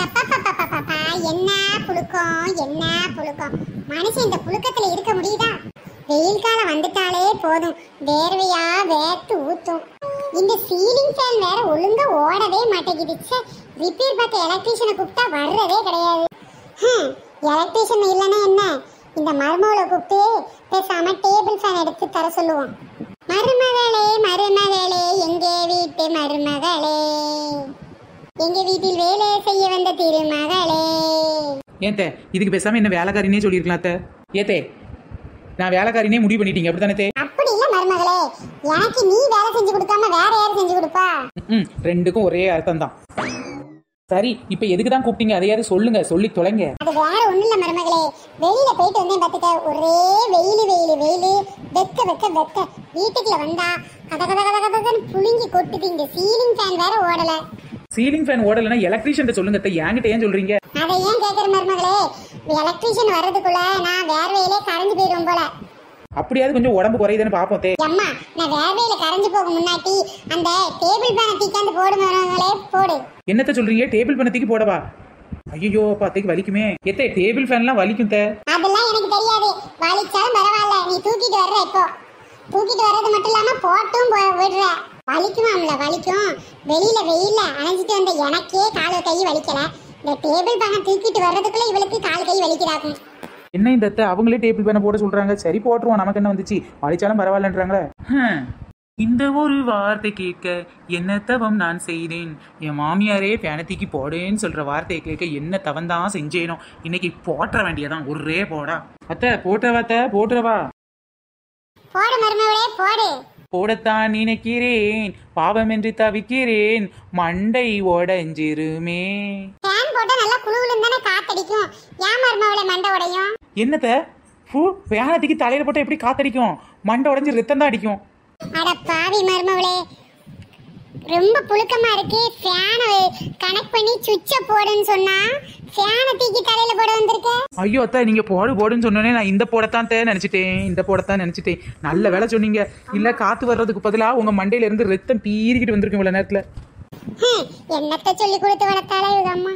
எப்பப்பப்பப்பப்பா, என்ன புழுக்கம் என்ன புழுக்கம். மனுஷன் இந்த புழுக்கத்துல இருக்க முடியுதா? வெயில் காலம் வந்துட்டாலே போதும், வேர்வையா வேர்த்து ஊத்தும். இந்த சீலிங் ஃபேன் வேற ஒழுங்கா ஓடவே மாட்டேங்குது. ரிப்பேர் பார்க்க எலக்ட்ரீஷியனை கூப்பிட்டா வர்றதே கிடையாது. எலக்ட்ரீஷியன் இல்லைன்னா என்ன, இந்த மருமகளை கூப்பிட்டு பேசாம டேபிள் ஃபேன் எடுத்து தர சொல்லுவோம். மருமகளே மருமகளே, எங்கே வீட்டு மருமகளே, எங்க வீட்டில் வேலை செய்ய வந்த திருமகளே. ஏன் இதுக்கு பேசாம என்ன வேலைக்காரினே சொல்லிருக்கலாம். ஏத்தே நான் வேலைக்காரினே முடிவு பண்ணிட்டீங்க அப்படித்தானே? அப்படி இல்ல மருமகளே, எனக்கு நீ வேலை செஞ்சு கொடுக்காம வேற யாரு செஞ்சு கொடுப்பா? ரெண்டுக்கும் ஒரே அர்த்தம் தான். சரி, இப்ப எதுக்கு தான் கூப்பிட்டீங்க அதையாவது சொல்லுங்க, சொல்லி தொலைங்க. அது வேற ஒண்ணு இல்ல மருமகளே, வெளியில போயிட்டு வந்தேன் பாத்துக்க, ஒரே வெயிலு வெயிலு வெயிலு, வெக்க வெக்க வெக்க. வீட்டுக்குள்ள வந்தா கத கத கத கதன்னு புழுங்கி கொட்டுது. இந்த சீலிங் ஃபேன் வேற ஓடல. சீலிங் ஃபேன் ஓடலன்னா எலக்ட்ரீஷியன் சொல்லுங்க. என்கிட்ட ஏன் சொல்றீங்க? அதை ஏன் கேக்குற மருமகளே, எலக்ட்ரீஷியன் வர்றதுக்குள்ள நான் வேர்வையிலே கரைஞ்சு போயிடும் போல. அப்படியாவது கொஞ்சம் உடம்பு குறையுதுன்னு பாப்போம். அம்மா, நான் வேர்வையில கரைஞ்சு போக முன்னாடி அந்த டேபிள் ஃபேனை தீக்காந்து போடு மருமகளே, போடு. என்னத்த சொல்றீங்க? டேபிள் ஃபேனை தூக்கி போடவா? ஐயோ பாத்தைக்கு வலிக்குமே. எத்தே டேபிள் ஃபேன்லாம் வலிக்கும். அதெல்லாம் எனக்கு தெரியாது, வலிச்சாலும் பரவாயில்ல, நீ தூக்கிட்டு வர்ற. இப்போ தூக்கிட்டு வர்றது மட்டும் இல்லாம போட்டும் விடுற. வலிக்குமாம்ல? வலிக்கும். வெளியில வெயில்ல அணைஞ்சிட்டு வந்த எனக்கே கால் கை வலிக்கல, இந்த டேபிள் ஃபேனை தூக்கிட்டு வர்றதுக்குள்ள இவளுக்கு கால் கை வலிக்கிறாக்கும். என்ன இந்த அவங்களே டேபிள் ஃபேனை போட சொல்றாங்க. சரி போட்டுருவோம், நமக்கு என்ன வந்துச்சு, வலிச்சாலும் பரவாயில்லன்றாங்களே. இந்த ஒரு வார்த்தை கேட்க என்ன தவம் நான் செய்தேன், என் மாமியாரே ஃபேனை தூக்கி போடேன்னு சொல்ற வார்த்தையை கேட்க என்ன தவம் தான் செஞ்சேனோ. இன்னைக்கு போட்டுற வேண்டியதான், ஒரே போடா. அத்தை போட்டுறவா? போடு மருமகளே, போடு. போடத்தான் நினைக்கிறேன், பாவம் என்று தவிக்கிறேன், மண்டை உடைஞ்சிருமே. ஃபேன் போட்டா நல்லா குளுகுளுன்னு தானே காத்தடிக்கும், ஏன் மருமகளே மண்டை உடையும்? என்னத்த ஃபேனத்துக்கு தலையில போட்டா எப்படி காத்தடிக்கும்? மண்டை உடைஞ்சு ரத்தம் தான் அடிக்கும். அட பாவி மருமகளே, ரொம்ப புழுக்கமா இருக்கு, ஃபேனை கனெக்ட் பண்ணி சுவிட்சை போடுன்னு சொன்னா ஃபேனை தூக்கி தலையில போட வந்திருக்க. ஐயோ அத்தா, நீங்க போடுன்னு சொன்னோன்னே நான் இந்த போடத்தான் நினைச்சிட்டேன். நல்ல வேலை சொன்னீங்க. இல்ல காத்து வர்றதுக்கு பதிலா உங்க மண்டையில இருந்து ரத்தம் பீறிக்கிட்டு வந்திருக்கும் இவ்வளவு நேரத்துல. என்னத்த சொல்லி கொடுத்து வளர்த்தாலே இவங்க அம்மா.